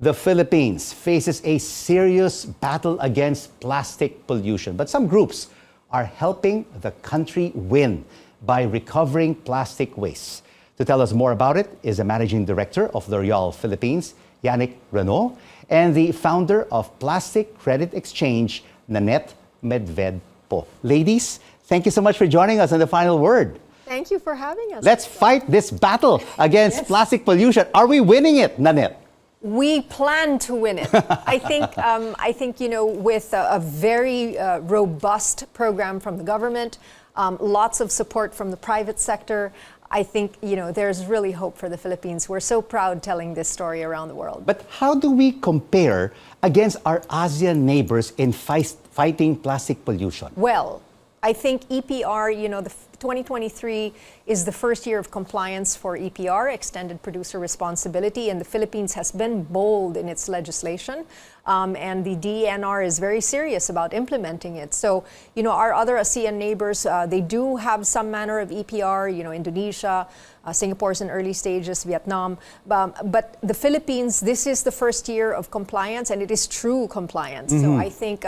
The Philippines faces a serious battle against plastic pollution, but some groups are helping the country win by recovering plastic waste. To tell us more about it is the Managing Director of L'Oreal Philippines, Yannick Raynaud, and the founder of Plastic Credit Exchange, Nanette Medved-Po. Ladies, thank you so much for joining us on The Final Word. Thank you for having us. Let's fight this battle against plastic pollution. Are we winning it, Nanette? We plan to win it. I think with a very robust program from the government, lots of support from the private sector, I think there's really hope for the Philippines. We're so proud telling this story around the world. But how do we compare against our ASEAN neighbors in fighting plastic pollution? Well, I think EPR, the 2023 is the first year of compliance for EPR, Extended Producer Responsibility, and the Philippines has been bold in its legislation, and the DENR is very serious about implementing it. So, our other ASEAN neighbors, they do have some manner of EPR, Indonesia, Singapore's in early stages, Vietnam, but the Philippines, this is the first year of compliance, and it is true compliance. So I think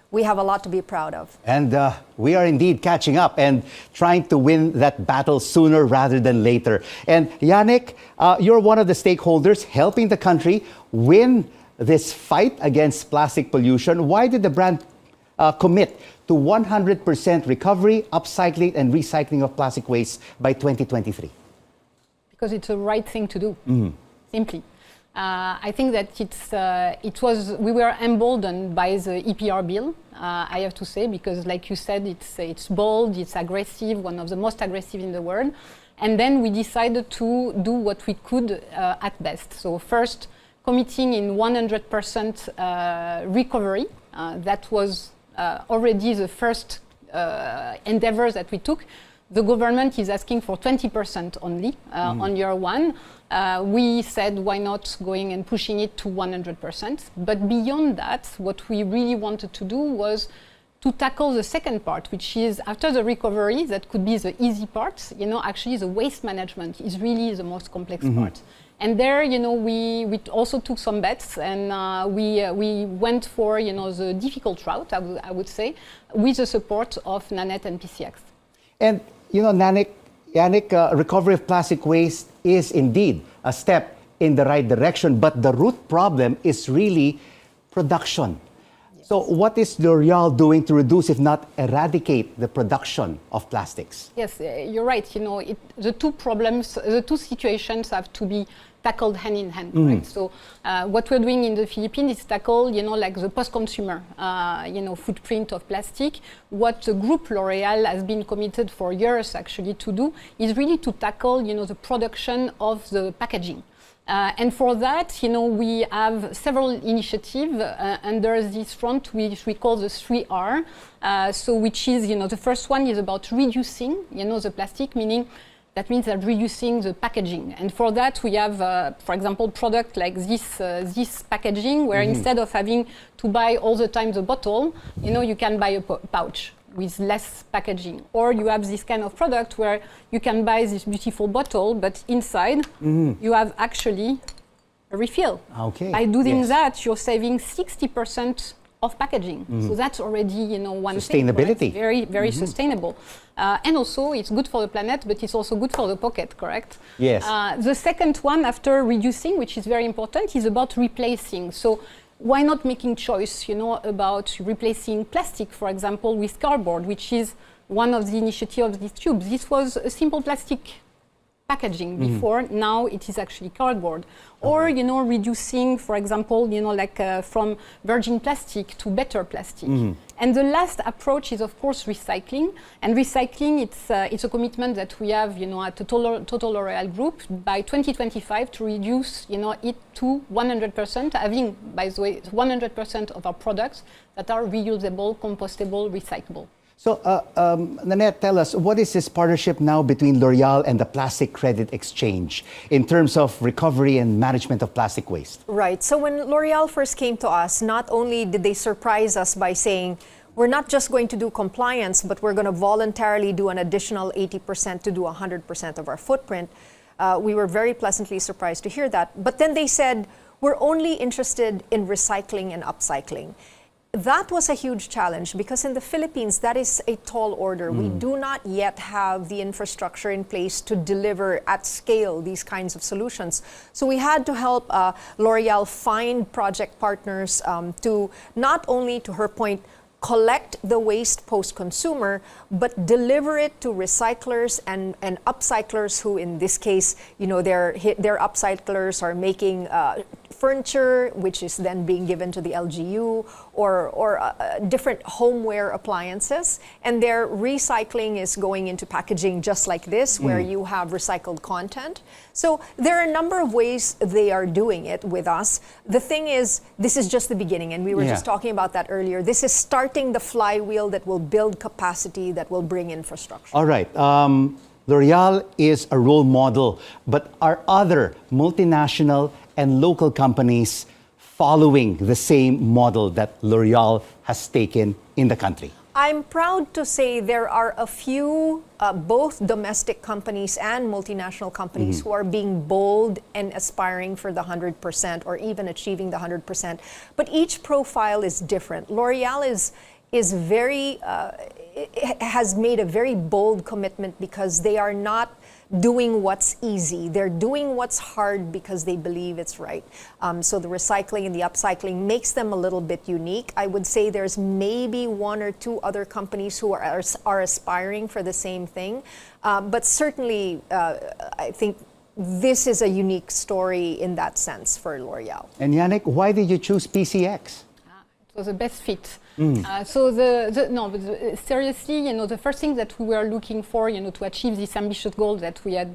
we have a lot to be proud of. And we are indeed catching up and trying to win that battle sooner rather than later. And Yannick, you're one of the stakeholders helping the country win this fight against plastic pollution. Why did the brand commit to 100% recovery, upcycling, and recycling of plastic waste by 2023? Because it's the right thing to do, simply. I think that we were emboldened by the EPR bill, I have to say, because like you said, it's bold, it's aggressive, one of the most aggressive in the world. And then we decided to do what we could at best. So first, committing in 100% recovery. That was already the first endeavors that we took. The government is asking for 20% only on year one. We said, why not going and pushing it to 100%? But beyond that, what we really wanted to do was to tackle the second part, which is after the recovery, that could be the easy part. Actually the waste management is really the most complex part. And there, we also took some bets, and we went for, the difficult route, I would say, with the support of Nanette and PCX. And, Yannick, recovery of plastic waste is indeed a step in the right direction, but the root problem is really production. Yes. So what is L'Oreal doing to reduce, if not eradicate, the production of plastics? Yes, you're right. The two situations have to be tackled hand in hand, right? So what we're doing in the Philippines is tackle, like the post-consumer, footprint of plastic. What the group L'Oreal has been committed for years actually to do is really to tackle, the production of the packaging. And for that, we have several initiatives under this front, which we call the 3R. Which is, the first one is about reducing, the plastic, meaning that means that reducing the packaging. And for that, we have, for example, product like this packaging, where instead of having to buy all the time the bottle, you can buy a pouch with less packaging. Or you have this kind of product where you can buy this beautiful bottle, but inside you have actually a refill. Okay. By doing that, you're saving 60% of packaging. So that's already, one sustainability. Thing, very, very sustainable. And also it's good for the planet, but it's also good for the pocket, correct? Yes. The second one, after reducing, which is very important, is about replacing. So why not making choice, about replacing plastic, for example, with cardboard, which is one of the initiatives of these tubes. This was a simple plastic packaging before, now it is actually cardboard. Or, reducing, for example, from virgin plastic to better plastic. And the last approach is, of course, recycling. And recycling, it's a commitment that we have, at the Total L'Oreal Group by 2025 to reduce, it to 100%, having, by the way, 100% of our products that are reusable, compostable, recyclable. So, Nanette, tell us, what is this partnership now between L'Oreal and the Plastic Credit Exchange in terms of recovery and management of plastic waste? Right. So when L'Oreal first came to us, not only did they surprise us by saying, we're not just going to do compliance, but we're going to voluntarily do an additional 80% to do 100% of our footprint. We were very pleasantly surprised to hear that. But then they said, were only interested in recycling and upcycling. That was a huge challenge because in the Philippines, that is a tall order. We do not yet have the infrastructure in place to deliver at scale these kinds of solutions. So we had to help L'Oreal find project partners to not only, to her point, collect the waste post-consumer, but deliver it to recyclers and upcyclers who, in this case, their upcyclers are making furniture, which is then being given to the LGU, or different homeware appliances. And their recycling is going into packaging just like this, where you have recycled content. So there are a number of ways they are doing it with us. The thing is, this is just the beginning, and we were just talking about that earlier. This is starting the flywheel that will build capacity, that will bring infrastructure. All right. L'Oreal is a role model, but are other multinational and local companies following the same model that L'Oreal has taken in the country? I'm proud to say there are a few, both domestic companies and multinational companies who are being bold and aspiring for the 100% or even achieving the 100%. But each profile is different. L'Oreal is very, has made a very bold commitment because they are not doing what's easy. They're doing what's hard because they believe it's right. So the recycling and the upcycling makes them a little bit unique. I would say there's maybe one or two other companies who are aspiring for the same thing. But certainly, I think this is a unique story in that sense for L'Oreal. And Yannick, why did you choose PCX? It was the best fit. Seriously, the first thing that we were looking for, to achieve this ambitious goal that we had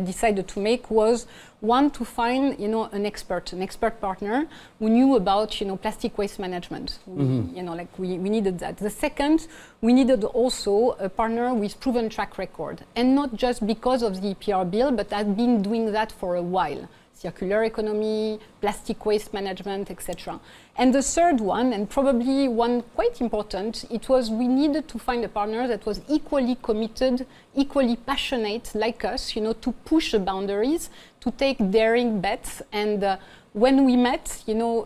decided to make was one, to find, an expert partner who knew about, plastic waste management. We needed that. The second, we needed also a partner with proven track record, and not just because of the EPR bill, but had been doing that for a while. Circular economy, plastic waste management, etc. And the third one, and probably one quite important, it was we needed to find a partner that was equally committed, equally passionate like us, to push the boundaries, to take daring bets. And when we met,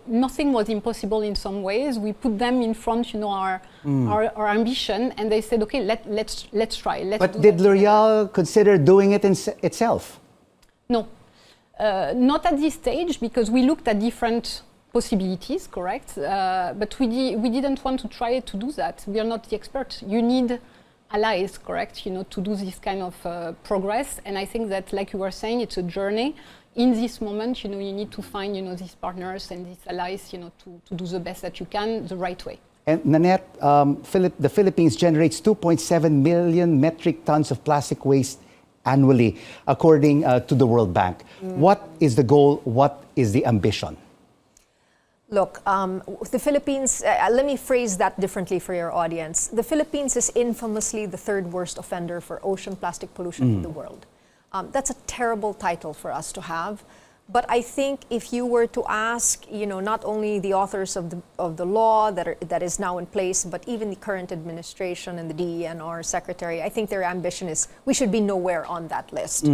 nothing was impossible in some ways. We put them in front, our ambition, and they said, okay, let's try. But did L'Oreal consider doing it itself? No. Not at this stage, because we looked at different possibilities, correct? But we didn't want to try to do that. We are not the experts. You need allies, correct? To do this kind of progress. And I think that, like you were saying, it's a journey. In this moment, you need to find, these partners and these allies, to do the best that you can, the right way. And Nanette, the Philippines generates 2.7 million metric tons of plastic waste annually, according to the World Bank. What is the goal? What is the ambition? Look, the Philippines, let me phrase that differently for your audience. The Philippines is infamously the third worst offender for ocean plastic pollution in the world. That's a terrible title for us to have. But I think if you were to ask, not only the authors of the law that is now in place, but even the current administration and the DENR secretary, I think their ambition is we should be nowhere on that list.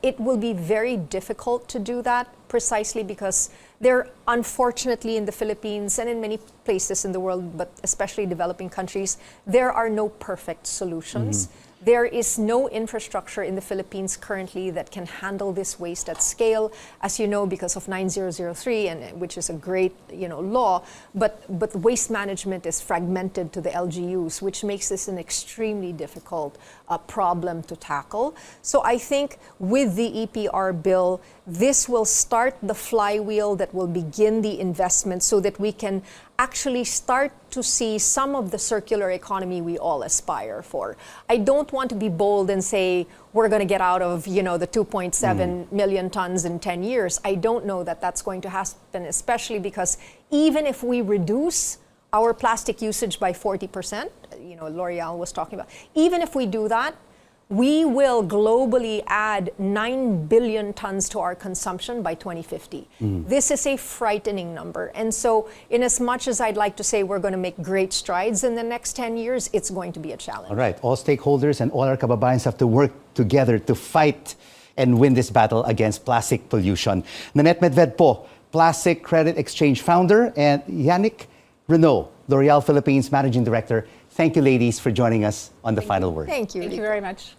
It will be very difficult to do that precisely because there, unfortunately, in the Philippines and in many places in the world, but especially developing countries, there are no perfect solutions. There is no infrastructure in the Philippines currently that can handle this waste at scale, as you know, because of 9003, which is a great law, but waste management is fragmented to the LGUs, which makes this an extremely difficult problem to tackle. So I think with the EPR bill, this will start the flywheel that will begin the investment so that we can actually start to see some of the circular economy we all aspire for. I don't want to be bold and say we're going to get out of the 2.7 million tons in 10 years. I don't know that that's going to happen, especially because even if we reduce our plastic usage by 40%, L'Oreal was talking about, even if we do that, we will globally add 9 billion tons to our consumption by 2050. This is a frightening number. And so in as much as I'd like to say we're going to make great strides in the next 10 years, it's going to be a challenge. All right. All stakeholders and all our kababayans have to work together to fight and win this battle against plastic pollution. Nanette Medved-Po, Plastic Credit Exchange founder, and Yannick Raynaud, L'Oreal Philippines Managing Director. Thank you, ladies, for joining us on The Final Word. Thank you. Thank you very much.